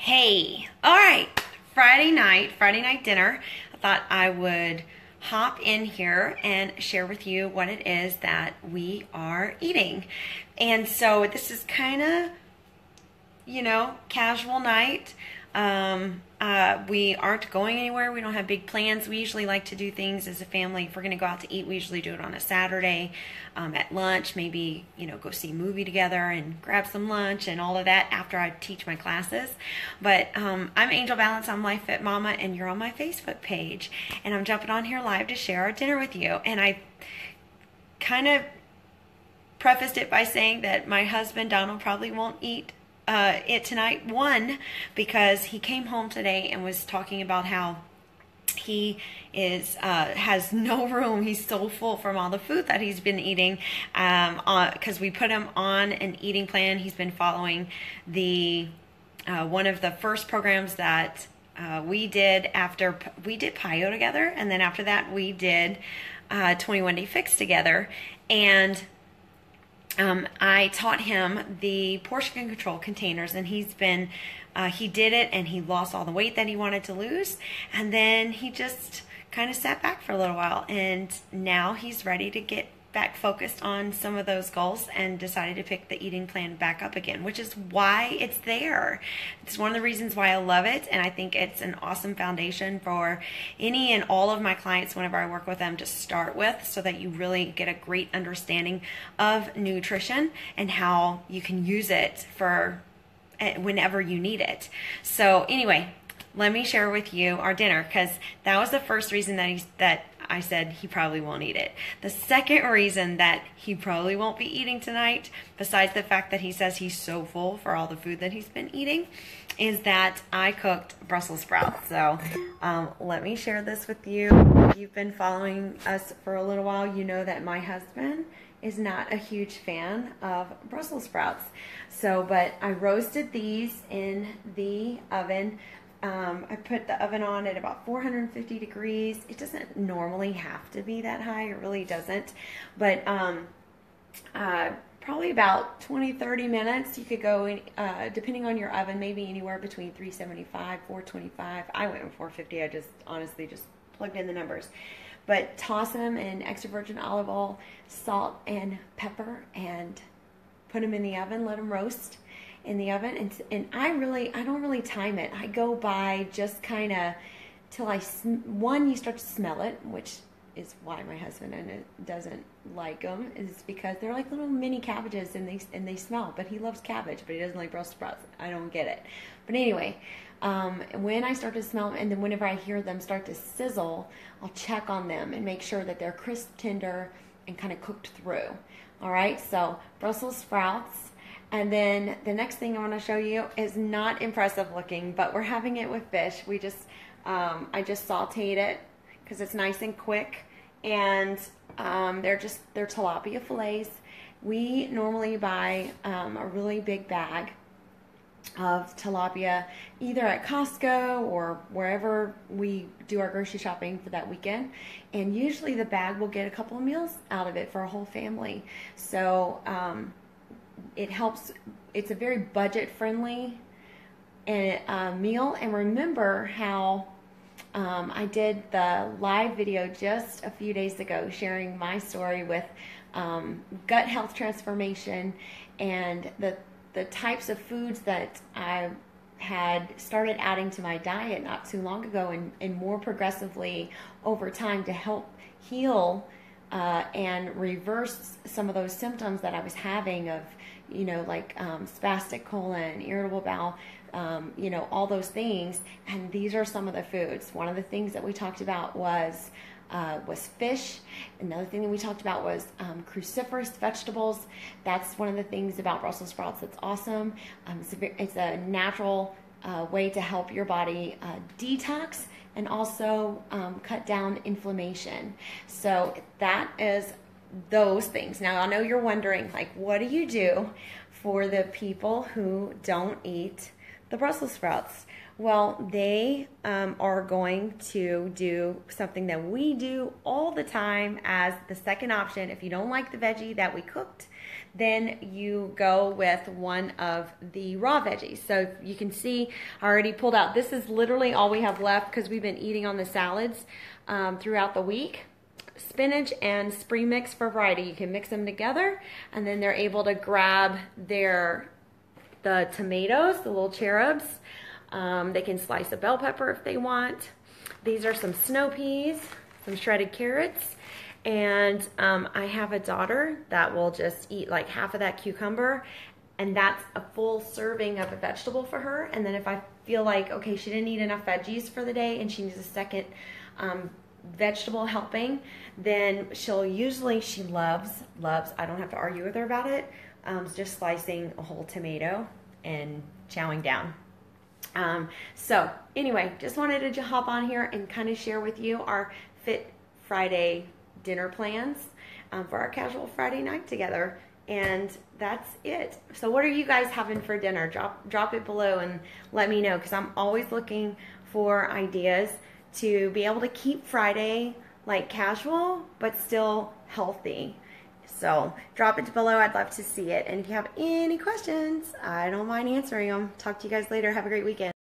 Hey, all right, Friday night dinner. I thought I would hop in here and share with you what it is that we are eating. And so this is kind of, casual night. We aren't going anywhere. We don't have big plans. We usually like to do things as a family. If we're going to go out to eat, we usually do it on a Saturday at lunch. Maybe, go see a movie together and grab some lunch and all of that after I teach my classes. But I'm Angel Balance. I'm Life Fit Mama, and you're on my Facebook page. And I'm jumping on here live to share our dinner with you. And I kind of prefaced it by saying that my husband, Donald, probably won't eat it tonight. One, because he came home today and was talking about how he has no room. He's so full from all the food that he's been eating, because we put him on an eating plan. He's been following the one of the first programs that we did after we did PIO together, and then after that we did 21 Day Fix together. And I taught him the portion control containers, and he did it, and he lost all the weight that he wanted to lose, and then he just kind of sat back for a little while, and now he's ready to get back focused on some of those goals and decided to pick the eating plan back up again, which is why it's there. It's one of the reasons why I love it, and I think it's an awesome foundation for any and all of my clients whenever I work with them to start with, so that you really get a great understanding of nutrition and how you can use it for whenever you need it. So anyway, let me share with you our dinner, because that was the first reason that I said he probably won't eat it. The second reason that he probably won't be eating tonight, besides the fact that he says he's so full for all the food that he's been eating, is that I cooked Brussels sprouts. So let me share this with you. If you've been following us for a little while, you know that my husband is not a huge fan of Brussels sprouts. But I roasted these in the oven. I put the oven on at about 450 degrees. It doesn't normally have to be that high. It really doesn't. But probably about 20-30 minutes. You could go, depending on your oven, maybe anywhere between 375, 425. I went with 450. I just honestly just plugged in the numbers. But toss them in extra virgin olive oil, salt, and pepper, and put them in the oven. Let them roast in the oven, and I don't really time it. I go by just kind of till you start to smell it, which is why my husband doesn't like them, is because they're like little mini cabbages, and they smell. But he loves cabbage, but he doesn't like Brussels sprouts. I don't get it. But anyway, when I start to smell them, and then whenever I hear them start to sizzle, I'll check on them and make sure that they're crisp, tender, and kind of cooked through. All right, so Brussels sprouts. And then the next thing I want to show you is not impressive looking, but we're having it with fish. I just sauteed it because it's nice and quick, and they're tilapia fillets. We normally buy a really big bag of tilapia either at Costco or wherever we do our grocery shopping for that weekend, and usually the bag will get a couple of meals out of it for a whole family. So it helps. It's a very budget friendly meal. And remember how I did the live video just a few days ago sharing my story with gut health transformation and the types of foods that I had started adding to my diet not too long ago, and more progressively over time to help heal and reverse some of those symptoms that I was having of, like spastic colon, irritable bowel, all those things. And these are some of the foods. One of the things that we talked about was fish. Another thing that we talked about was cruciferous vegetables. That's one of the things about Brussels sprouts that's awesome. It's a natural way to help your body detox and also cut down inflammation. So that is those things. Now, I know you're wondering, like, what do you do for the people who don't eat the Brussels sprouts? Well, they are going to do something that we do all the time as the second option. If you don't like the veggie that we cooked, then you go with one of the raw veggies. So you can see I already pulled out. This is literally all we have left because we've been eating on the salads throughout the week. Spinach and spring mix for variety. You can mix them together, and then they're able to grab the tomatoes, the little cherubs. They can slice a bell pepper if they want. These are some snow peas, some shredded carrots, and I have a daughter that will just eat like half of that cucumber, and that's a full serving of a vegetable for her. And then if I feel like, okay, she didn't eat enough veggies for the day and she needs a second vegetable helping, then she loves, I don't have to argue with her about it, just slicing a whole tomato and chowing down. So anyway, just wanted to hop on here and kind of share with you our Fit Friday dinner plans for our casual Friday night together. And that's it. So what are you guys having for dinner? Drop it below and let me know, because I'm always looking for ideas to be able to keep Friday like casual but still healthy. So drop it below. I'd love to see it. And if you have any questions, I don't mind answering them. Talk to you guys later. Have a great weekend.